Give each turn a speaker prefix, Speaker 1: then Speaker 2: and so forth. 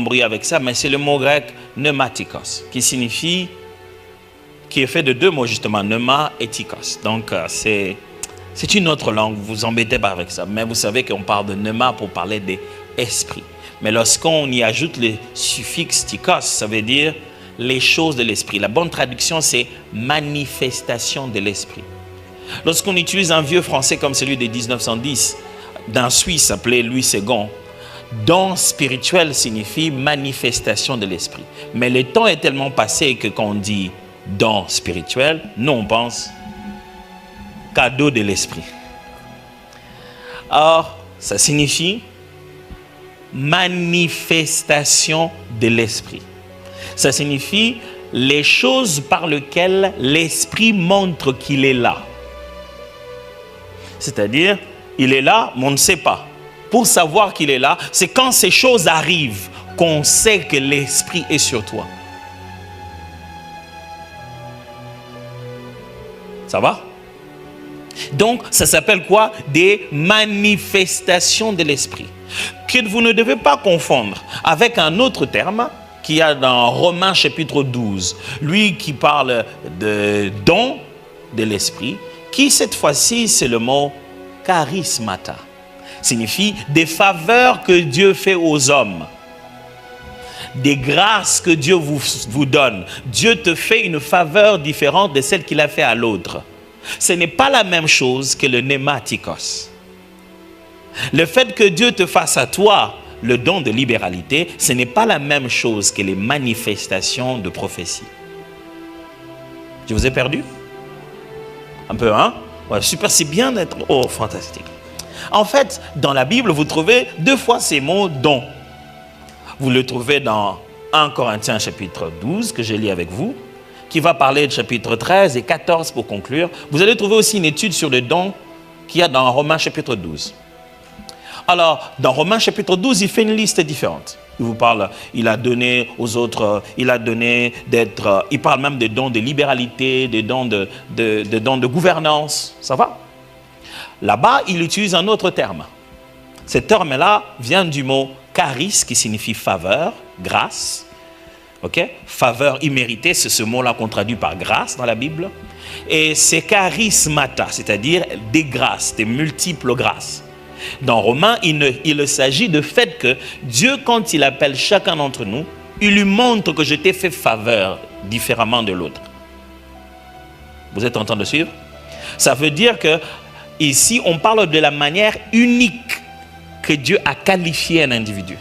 Speaker 1: bruit avec ça, mais c'est le mot grec pneumatikos, qui est fait de deux mots justement, pneuma et tikos. Donc c'est une autre langue, vous vous embêtez pas avec ça. Mais vous savez qu'on parle de pneuma pour parler des esprits. Mais lorsqu'on y ajoute le suffixe tikos, ça veut dire les choses de l'esprit. La bonne traduction, c'est manifestation de l'esprit. Lorsqu'on utilise un vieux français comme celui de 1910, d'un Suisse appelé Louis Segond, don spirituel signifie manifestation de l'esprit. Mais le temps est tellement passé que quand on dit don spirituel, nous on pense cadeau de l'esprit. Or, ça signifie manifestation de l'esprit. Ça signifie les choses par lesquelles l'esprit montre qu'il est là. C'est-à-dire, il est là, mais on ne sait pas. Pour savoir qu'il est là, c'est quand ces choses arrivent qu'on sait que l'esprit est sur toi. Ça va? Donc, ça s'appelle quoi? Des manifestations de l'esprit. Que vous ne devez pas confondre avec un autre terme qu'il y a dans Romains chapitre 12. Lui qui parle de don de l'esprit, qui cette fois-ci, c'est le mot charismata. Signifie des faveurs que Dieu fait aux hommes. Des grâces que Dieu vous donne. Dieu te fait une faveur différente de celle qu'il a fait à l'autre. Ce n'est pas la même chose que le pneumatikos. Le fait que Dieu te fasse à toi le don de libéralité, ce n'est pas la même chose que les manifestations de prophétie. Je vous ai perdu? Un peu, hein? Ouais, super, c'est bien d'être... Oh, fantastique. En fait, dans la Bible, vous trouvez deux fois ces mots « don ». Vous le trouvez dans 1 Corinthiens chapitre 12, que je lis avec vous, qui va parler de chapitre 13 et 14 pour conclure. Vous allez trouver aussi une étude sur le don qu'il y a dans Romains chapitre 12. Alors, dans Romains chapitre 12, il fait une liste différente. Il vous parle, il a donné aux autres, il parle même des dons de libéralité, des dons de gouvernance. Ça va? Là-bas, il utilise un autre terme. Ce terme-là vient du mot charis, qui signifie faveur, grâce. Ok? Faveur imméritée, c'est ce mot-là qu'on traduit par grâce dans la Bible. Et c'est charismata, c'est-à-dire des grâces, des multiples grâces. Dans Romains, il s'agit de fait que Dieu, quand il appelle chacun d'entre nous, il lui montre que je t'ai fait faveur différemment de l'autre. Vous êtes en train de suivre? Ça veut dire que ici, on parle de la manière unique que Dieu a qualifié un individu.